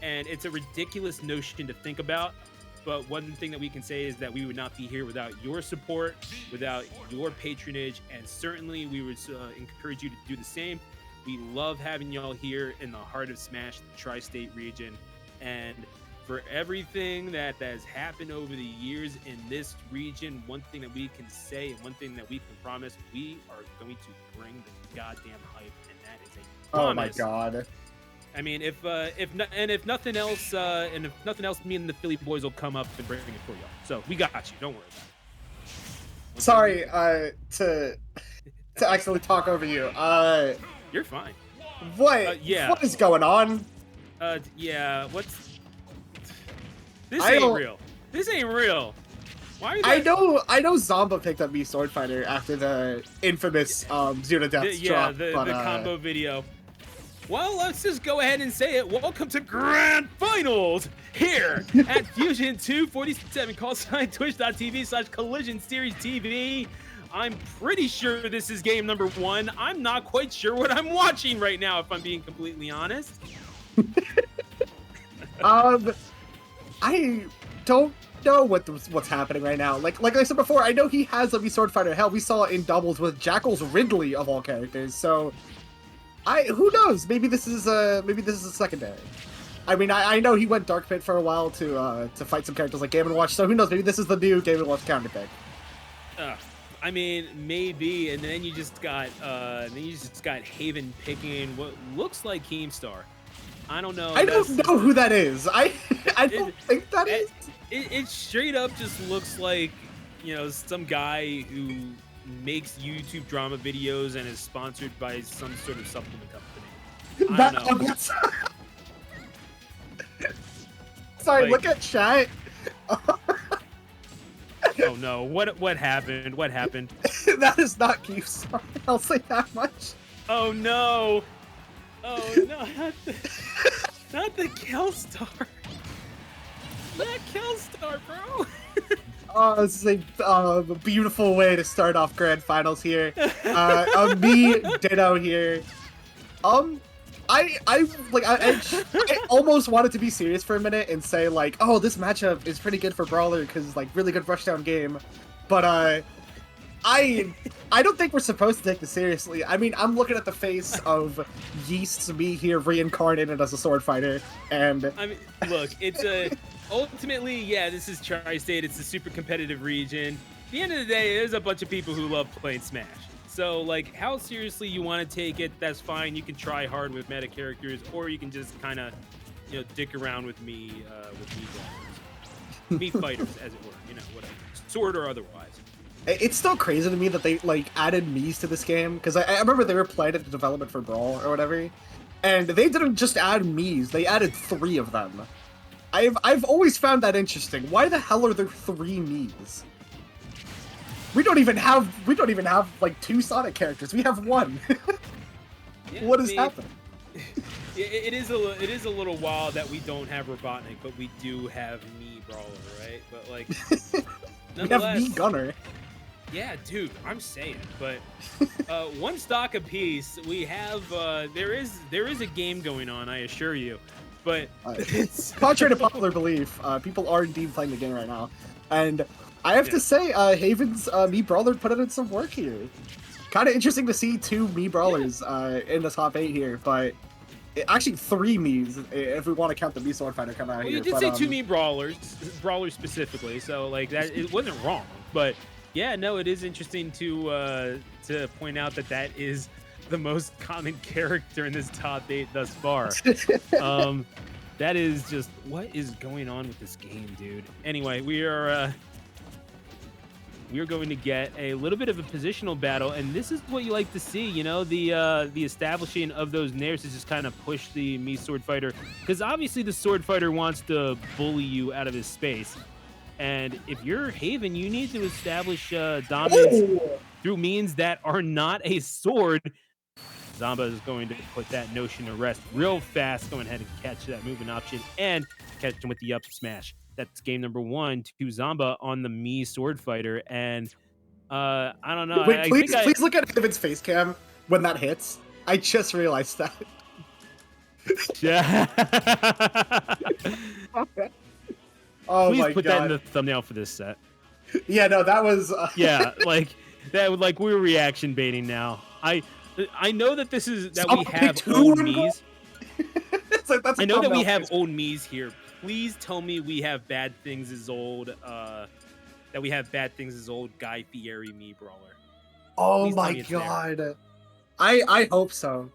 And it's a ridiculous notion to think about. But one thing that we can say is that we would not be here without your support, without your patronage, and certainly we would encourage you to do the same. We love having y'all here in the heart of Smash, the tri-state region. And for everything that has happened over the years in this region, one thing that we can say and one thing that we can promise, we are going to bring the goddamn hype, and that is a promise. Oh my god. I mean, if nothing else, me and the Philly boys will come up and bring it for y'all. So we got you. Don't worry about it. Sorry, to actually talk over you. You're fine. What? Yeah. What is going on? Yeah. This ain't real. This ain't real. Why are you I know Zomba picked up me Sword Fighter after the infamous Zuna Death drop. The combo video. Well, let's just go ahead and say it. Welcome to Grand Finals here at Fusion 247, call sign twitch.tv/Collision Series TV. I'm pretty sure this is game number 1. I'm not quite sure what I'm watching right now, if I'm being completely honest. I don't know what's happening right now. Like I said before, I know he has a Sword Fighter. Hell, we saw it in doubles with Jackal's Ridley of all characters. So, who knows? Maybe this is a secondary. I mean, I know he went Dark Pit for a while to fight some characters like Game & Watch. So who knows? Maybe this is the new Game & Watch counter pick. I mean, maybe, and then you just got Haven picking what looks like Keemstar. I don't know. I don't know who that is. I don't think that is. It straight up just looks like, some guy who makes YouTube drama videos and is sponsored by some sort of supplement company. I don't know. Sorry, look at chat. Oh no! What happened? What happened? That is not Keemstar. I'll say that much. Oh no! Oh no! Not the Kelstar. Not Kelstar, bro. This is a beautiful way to start off Grand Finals here. Me, Ditto here. I almost wanted to be serious for a minute and say like, oh, this matchup is pretty good for Brawler because like really good rushdown game, but I don't think we're supposed to take this seriously. I mean, I'm looking at the face of Yeast's me here reincarnated as a sword fighter, and I mean, look, it's ultimately, yeah, this is Tri-State. It's a super competitive region. At the end of the day, there's a bunch of people who love playing Smash. So, like, how seriously you want to take it, that's fine. You can try hard with meta characters, or you can just kind of, dick around with me me fighters, as it were, whatever, sword or otherwise. It's still crazy to me that they like added Miis to this game, because I remember they were playing at the development for Brawl or whatever, and they didn't just add Miis; they added 3 of them. I've always found that interesting. Why the hell are there 3 Miis? We don't even have like 2 Sonic characters. We have 1. Yeah, what has happened? It is a little wild that we don't have Robotnik, but we do have Mii Brawler, right? But like, we have Mii Gunner. Yeah, dude, I'm saying. But 1 stock apiece. We have there is a game going on, I assure you. But contrary to popular belief, people are indeed playing the game right now, and I have to say, Haven's Mii Brawler put in some work here. Kind of interesting to see 2 Mii Brawlers in the top 8 here, but actually 3 Miis if we want to count the Mii Sword Fighter coming out here. You did say 2 Mii Brawlers specifically, so like that it wasn't wrong. But yeah, no, it is interesting to point out that is the most common character in this top 8 thus far. That is just what is going on with this game, dude. Anyway, we are going to get a little bit of a positional battle, and this is what you like to see, the establishing of those nairs to just kind of push the Mii Sword Fighter, because obviously the Sword Fighter wants to bully you out of his space, and if you're Haven, you need to establish dominance through means that are not a sword. Zomba is going to put that notion to rest real fast, going ahead and catch that movement option and catch him with the up smash. That's game number 1 to Zomba on the Mii Sword Fighter, and I don't know. Wait, please look at Haven's face cam when that hits. I just realized that. Yeah. Oh Please my put that in the god. thumbnail for this set. Yeah, no, that was. Yeah, like that would like we're reaction baiting now. I know that we Someone have picked who old in goal? Mies. It's like that's a I know that we thumbnail have placement. old Mies here. Please tell me we have bad things as old that we have bad things as old Guy Fieri me brawler. Oh Please tell my me it's there. god. I hope so.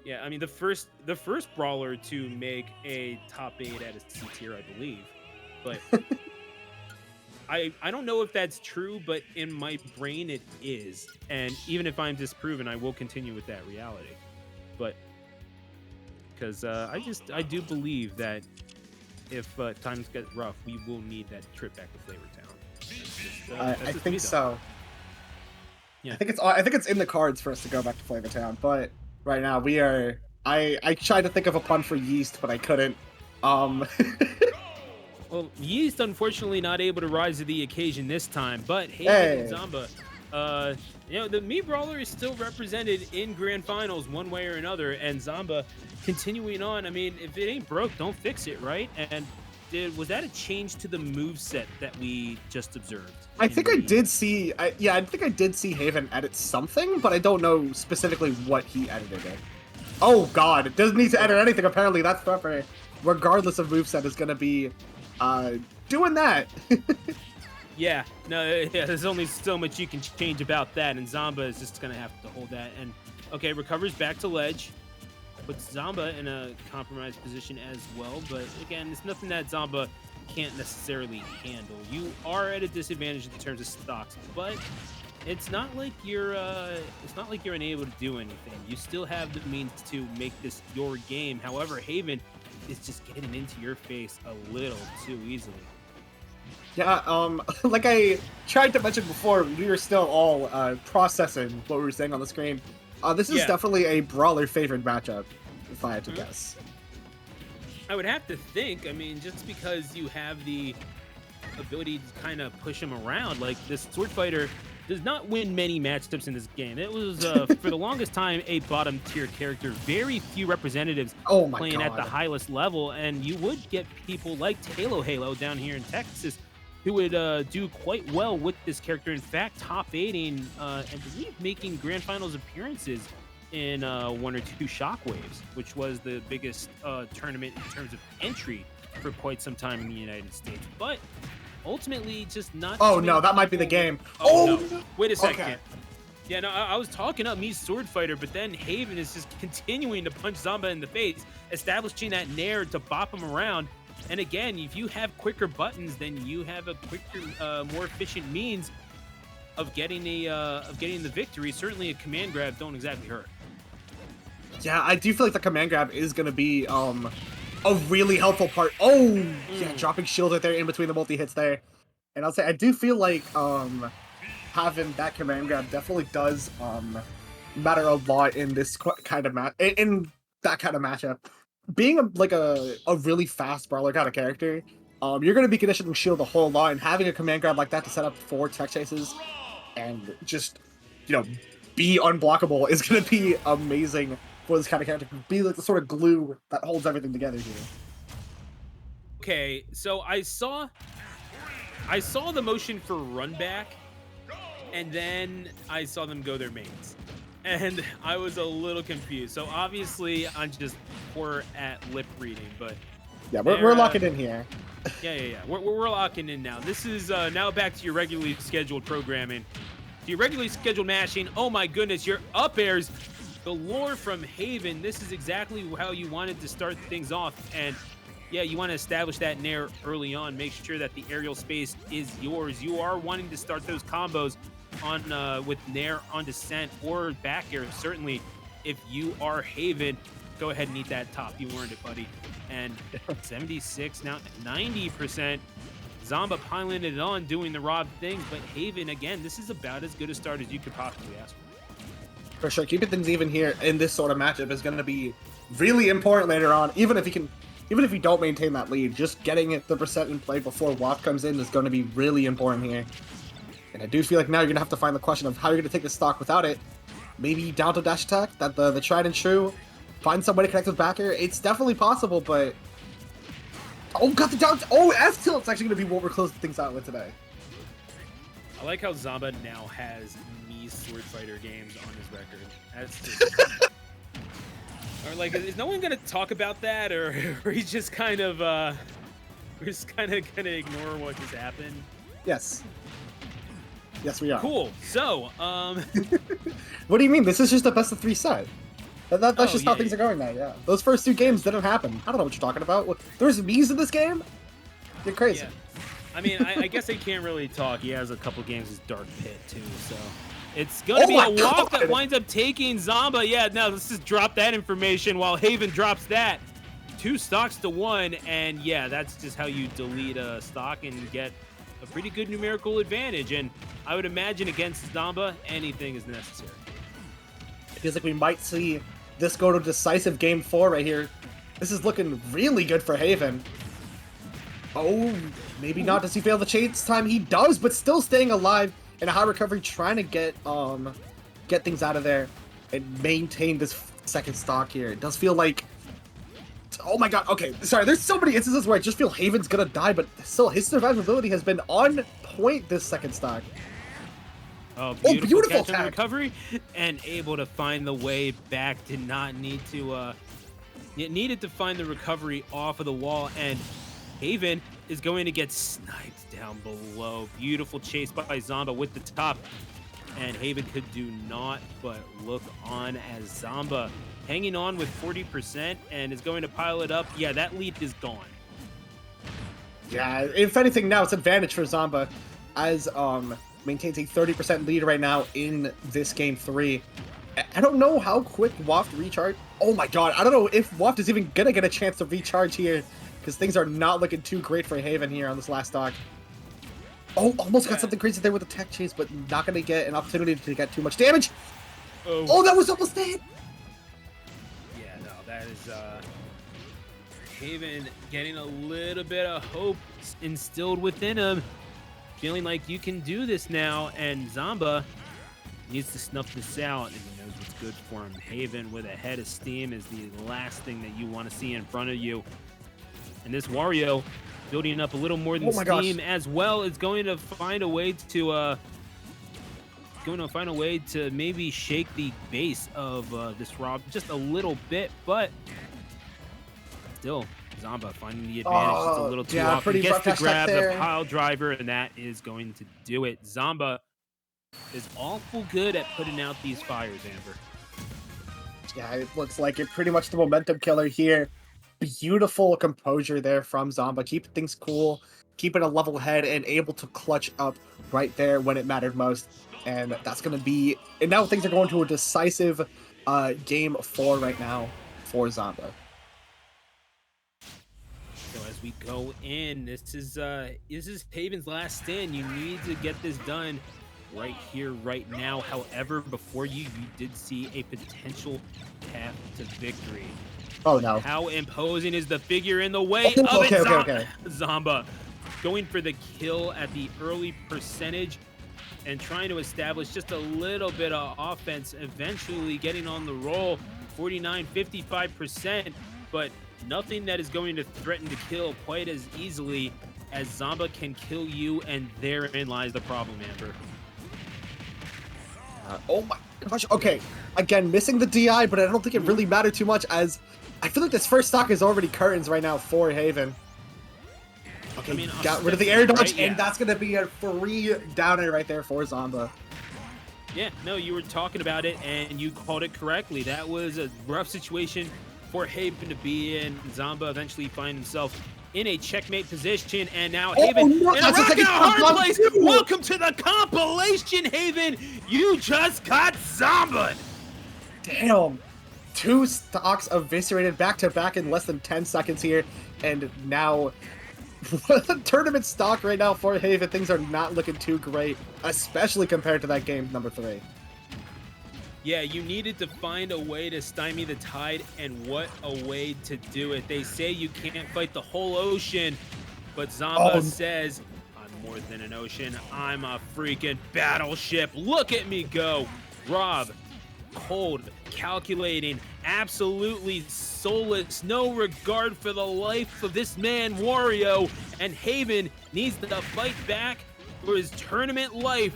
Yeah, I mean the first brawler to make a top 8 at a C tier, I believe. But I don't know if that's true, but in my brain it is. And even if I'm disproven, I will continue with that reality. But because I do believe that if times get rough, we will need that trip back to Flavor Town. I That's just think me, though. so. Yeah. I think it's in the cards for us to go back to Flavor Town, but right now we are. I tried to think of a pun for yeast, but I couldn't. Um, Well, Yeast unfortunately not able to rise to the occasion this time, but Haven and Hey. Zomba, the Mii Brawler is still represented in grand finals one way or another, and Zomba continuing on. I mean, if it ain't broke, don't fix it, right? And was that a change to the move set that we just observed? I think I did see. Yeah, I think I did see Haven edit something, but I don't know specifically what he edited it. Oh god, it doesn't need to edit anything. Apparently, that Threper, regardless of moveset, is gonna be doing that. Yeah, no, yeah, there's only so much you can change about that, and Zomba is just gonna have to hold that. And okay, recovers back to ledge, puts Zomba in a compromised position as well. But again, it's nothing that Zomba can't necessarily handle. You are at a disadvantage in terms of stocks, but it's not like you're unable to do anything. You still have the means to make this your game. However, Haven is just getting into your face a little too easily. Yeah, like I tried to mention before, we were still all processing what we were saying on the screen. This is definitely a brawler favorite matchup, if I had to guess. I would have to think. I mean, just because you have the ability to kind of push him around, like this sword fighter does not win many matchups in this game. It was for the longest time a bottom tier character. Very few representatives playing at the highest level, and you would get people like Halo down here in Texas who would do quite well with this character. In fact, top 8ing and believe making grand finals appearances in 1 or 2 Shockwaves, which was the biggest tournament in terms of entry for quite some time in the United States. But ultimately, just not. Oh no, that might be the game. No. Wait a second. Okay. Yeah, no, I was talking up Mii's sword fighter, but then Haven is just continuing to punch Zomba in the face, establishing that nair to bop him around. And again, if you have quicker buttons, then you have a quicker, more efficient means of getting the victory. Certainly, a command grab don't exactly hurt. Yeah, I do feel like the command grab is gonna be a really helpful part. Oh, yeah, dropping shield right there in between the multi hits there. And I'll say I do feel like having that command grab definitely does matter a lot in this kind of in that kind of matchup. Being a really fast brawler kind of character, you're gonna be conditioning shield the whole line. Having a command grab like that to set up 4 tech chases and just be unblockable is gonna be amazing for this kind of character. Be like the sort of glue that holds everything together here. Okay, so I saw the motion for run back, and then I saw them go their mains, and I was a little confused. So obviously I'm just poor at lip reading, but yeah, we're locking in here. Yeah. We're locking in now. This is now back to your regularly scheduled programming. To your regularly scheduled mashing. Oh my goodness, your up airs galore from Haven. This is exactly how you wanted to start things off, and yeah, you want to establish that nair early on. Make sure that the aerial space is yours. You are wanting to start those combos on with nair on descent or back air. Certainly, if you are Haven, go ahead and eat that top. You earned it, buddy. And 76 now, 90%. Zomba piling it on, doing the Rob things, but Haven again. This is about as good a start as you could possibly ask for. For sure, keeping things even here in this sort of matchup is going to be really important later on. Even if you don't maintain that lead, just getting the percent in play before WAP comes in is going to be really important here. And I do feel like now you're going to have to find the question of how you're going to take the stock without it. Maybe down to dash attack, that the tried and true. find some way to connect with back air. It's definitely possible, but oh, got the down. Oh, F tilt's actually gonna be what we're closing things out with today. I like how Zomba now has Mii's Sword Fighter games on his record. That's just... or like, is no one gonna talk about that, or he's just kind of we're just kind of gonna ignore what just happened? Yes. Yes, we are. Cool. So, what do you mean? This is just a best of 3 set. That's just how things are going now. Yeah. Those first 2 games didn't happen. I don't know what you're talking about. There's Mii's in this game. You're crazy. Yeah. I mean, I guess I can't really talk. He has a couple games as Dark Pit too, so it's gonna be a walk that winds up taking Zomba. Yeah. Now let's just drop that information while Haven drops that. 2 stocks to 1, and yeah, that's just how you delete a stock and get a pretty good numerical advantage. And I would imagine against Zomba, anything is necessary. It feels like we might see this go to decisive game 4 right here. This is looking really good for Haven. Oh, maybe not. Does he fail the chase time? He does, but still staying alive in a high recovery, trying to get things out of there and maintain this second stock here. It does feel like, oh my god, okay, sorry, there's so many instances where I just feel Haven's gonna die, but still, his survivability has been on point this second stock. Oh, beautiful catch and recovery, and able to find the way back. Did not need to, it needed to find the recovery off of the wall, and Haven is going to get sniped down below. Beautiful chase by Zomba with the top, and Haven could do not but look on as Zomba hanging on with 40% and is going to pile it up. Yeah, that lead is gone. Yeah, if anything, now it's advantage for Zomba as maintains a 30% lead right now in this game 3. I don't know how quick Waft recharge. Oh my god, I don't know if Waft is even gonna get a chance to recharge here, because things are not looking too great for Haven here on this last stock. Oh, almost got something crazy there with the tech chase, but not gonna get an opportunity to get too much damage. Oh, that was almost it. Yeah, no, that is Haven getting a little bit of hope instilled within him, feeling like you can do this now, and Zomba needs to snuff this out, and he knows what's good for him. Haven with a head of steam is the last thing that you want to see in front of you. And this Wario building up a little more than steam as well is going to find a way to maybe shake the base of this Rob just a little bit, but still Zomba finding the advantage just a little too often. He gets to grab the pile driver, and that is going to do it. Zomba is awful good at putting out these fires, Amber. Yeah, it looks like it. Pretty much the momentum killer here. Beautiful composure there from Zomba, keeping things cool, keeping a level head, and able to clutch up right there when it mattered most. And that's going to be... And now things are going to a decisive game 4 right now for Zomba. So as we go in, this is Haven's last stand. You need to get this done right here, right now. However, before you did see a potential path to victory. Oh no. How imposing is the figure in the way of it? Zomba going for the kill at the early percentage and trying to establish just a little bit of offense, eventually getting on the roll, 49, 55%, but nothing that is going to threaten to kill quite as easily as Zomba can kill you, and therein lies the problem, Amber. Oh my gosh, okay. Again, missing the DI, but I don't think it really mattered too much, as I feel like this first stock is already curtains right now for Haven. Okay, I mean, got rid of the air dodge, and that's going to be a free downer right there for Zomba. Yeah, no, you were talking about it, and you called it correctly. That was a rough situation for Haven to be in. Zomba eventually find himself in a checkmate position, and now Haven in a rock and a hard place. Welcome to the compilation, Haven. You just got Zomba'd. Damn. 2 stocks eviscerated back-to-back in less than 10 seconds here, and now tournament stock right now for Haven. Things are not looking too great, especially compared to that game number 3. Yeah, you needed to find a way to stymie the tide, and what a way to do it. They say you can't fight the whole ocean, but Zomba says, I'm more than an ocean. I'm a freaking battleship. Look at me go. Rob, cold, calculating, absolutely soulless, no regard for the life of this man, Wario, and Haven needs to fight back for his tournament life.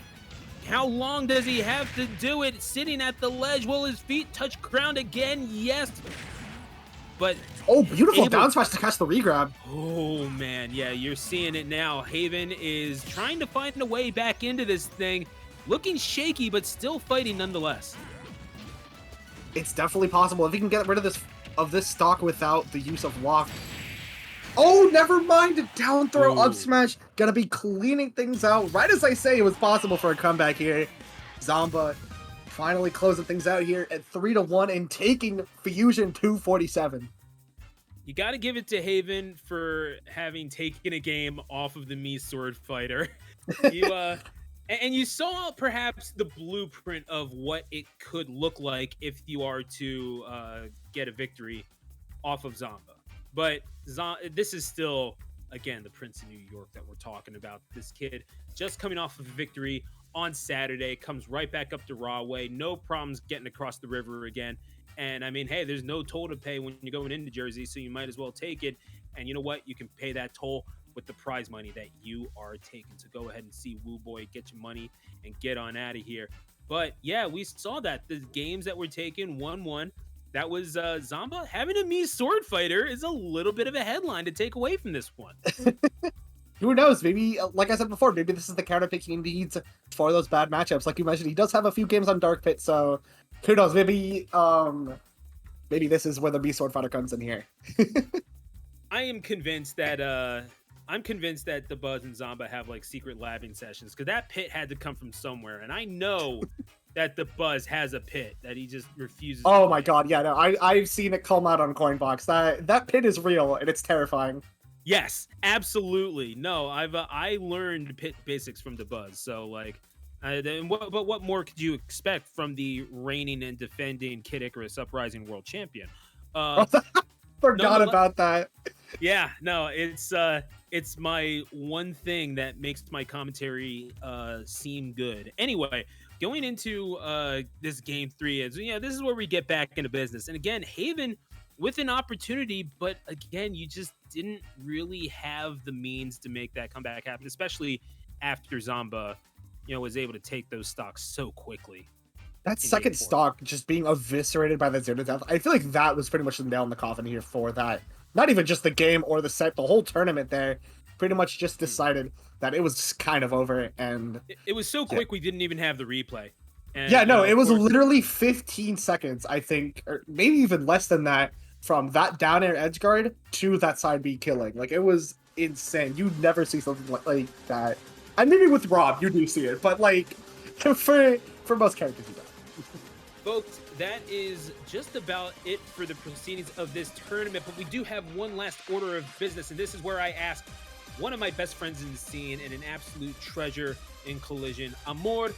How long does he have to do it? Sitting at the ledge, will his feet touch ground again? Yes. But oh, beautiful down smash to catch the regrab. Oh man, yeah, you're seeing it now. Haven is trying to find a way back into this thing, looking shaky, but still fighting nonetheless. It's definitely possible if he can get rid of this stock without the use of walk. Oh, never mind. Down throw, up smash. Gonna be cleaning things out. Right as I say, it was possible for a comeback here. Zomba finally closing things out here at 3-1 and taking Fusion 247. You got to give it to Haven for having taken a game off of the Mii Sword Fighter. And you saw perhaps the blueprint of what it could look like if you are to get a victory off of Zomba. But this is still, again, the Prince of New York that we're talking about. This kid just coming off of a victory on Saturday, comes right back up to Rahway. No problems getting across the river again. And I mean, hey, there's no toll to pay when you're going into Jersey, so you might as well take it. And you know what? You can pay that toll with the prize money that you are taking. So go ahead and see Woo Boy, get your money, and get on out of here. But yeah, we saw that. The games that were taken 1-1. That was Zomba. Having a Mii Sword Fighter is a little bit of a headline to take away from this one. Who knows? Maybe, like I said before, maybe this is the counter pick he needs for those bad matchups. Like you mentioned, he does have a few games on Dark Pit, so who knows? Maybe this is where the Mii Sword Fighter comes in here. I am convinced that the Buzz and Zomba have like secret labbing sessions, because that pit had to come from somewhere, and I know that the Buzz has a pit that he just refuses. Oh my god, yeah, no, I've seen it come out on Coinbox. That pit is real and it's terrifying. Yes, absolutely. No, I learned pit basics from the Buzz, so like, but what more could you expect from the reigning and defending Kid Icarus Uprising World Champion? Forgot about that. Yeah, no, it's my one thing that makes my commentary seem good. Anyway, going into this game 3, this is where we get back into business. And again, Haven with an opportunity, but again, you just didn't really have the means to make that comeback happen, especially after Zomba, was able to take those stocks so quickly. That second stock just being eviscerated by the zero to death, I feel like that was pretty much the nail in the coffin here for that. Not even just the game or the set, the whole tournament there pretty much just decided that it was kind of over. And it was so quick, we didn't even have the replay. And, yeah, no, it was literally 15 seconds, I think, or maybe even less than that, from that down air edge guard to that side B killing. Like, it was insane. You'd never see something like that. And maybe with Rob, you do see it, but like, for most characters, you don't. Folks, that is just about it for the proceedings of this tournament, but we do have one last order of business, and this is where I ask one of my best friends in the scene and an absolute treasure in Collision, Amor.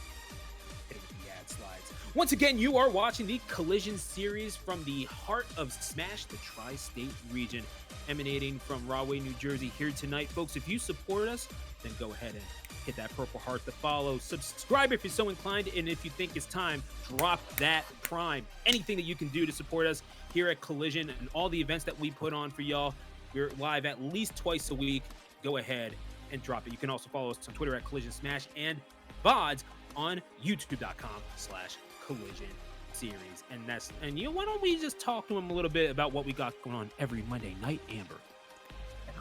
Once again, you are watching the Collision series from the heart of Smash, the Tri-State region, emanating from Rahway, New Jersey here tonight. Folks, if you support us, then go ahead and hit that purple heart to follow. Subscribe if you're so inclined, and if you think it's time, drop that prime. Anything that you can do to support us here at Collision and all the events that we put on for y'all. We're live at least twice a week. Go ahead and drop it. You can also follow us on Twitter at Collision Smash and VODs on youtube.com/Collision series. And why don't we just talk to him a little bit about what we got going on every Monday night, Amber?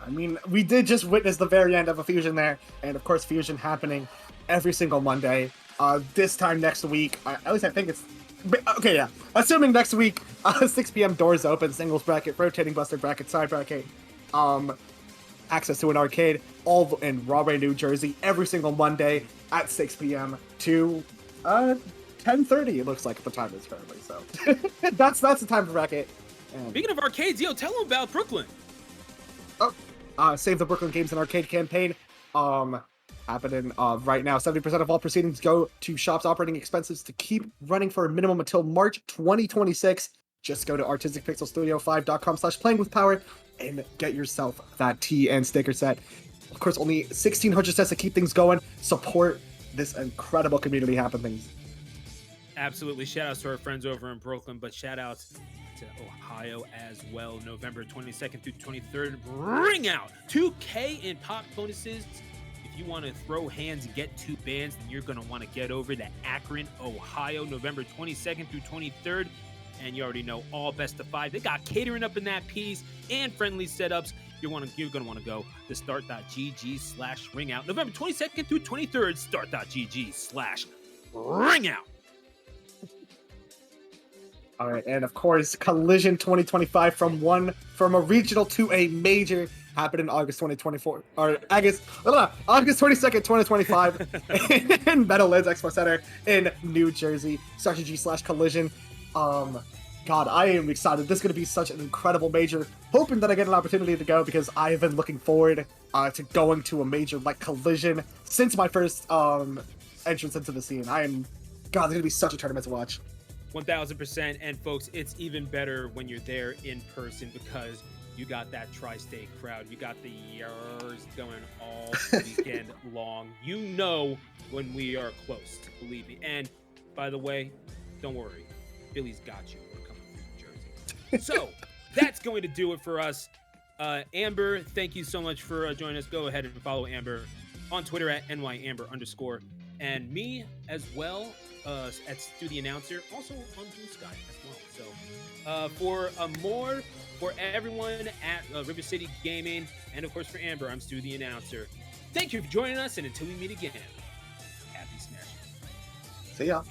I mean, we did just witness the very end of a Fusion there, and of course Fusion happening every single Monday. This time next week, at least I think it's okay. Yeah, assuming next week, 6 p.m. doors open, singles bracket, rotating buster bracket, side bracket, access to an arcade, all in Rahway, New Jersey, every single Monday at 6 p.m. to 10:30. It looks like the time is currently. So that's the time for bracket. And speaking of arcades, tell them about Brooklyn. Save the Brooklyn Games and Arcade campaign happening right now. 70% of all proceedings go to shop's operating expenses to keep running for a minimum until March 2026. Just go to artisticpixelstudio5.com/playingwithpower and get yourself that tee and sticker set. Of course, only 1,600 sets to keep things going. Support this incredible community happening. Absolutely. Shout outs to our friends over in Brooklyn, but shout outs to Ohio as well. November 22nd through 23rd. Ring out 2K in pop bonuses. If you want to throw hands and get 2 bands, then you're going to want to get over to Akron, Ohio, November 22nd through 23rd. And you already know, all best of 5. They got catering up in that piece and friendly setups. You're going to want to go to start.gg/ringout. November 22nd through 23rd, start.gg/ringout. All right, and of course, Collision 2025 from a regional to a major happened in August 2024, or August 22nd, 2025 in Meadowlands Expo Center in New Jersey. Start.gg/collision. God, I am excited. This is going to be such an incredible major. Hoping that I get an opportunity to go because I have been looking forward to going to a major like Collision since my first entrance into the scene. God, it's going to be such a tournament to watch. 1000%. And folks, it's even better when you're there in person because you got that tri-state crowd. You got the yars going all weekend long. You know when we are close, believe me. And by the way, don't worry, Billy's got you. We're coming from New Jersey. So that's going to do it for us. Amber, thank you so much for joining us. Go ahead and follow Amber on Twitter at @nyamber_, and me as well at Stu the Announcer, also on Blue Sky as well. So for everyone at River City Gaming, and of course for Amber, I'm Stu the Announcer. Thank you for joining us, and until we meet again, happy smashing. See ya.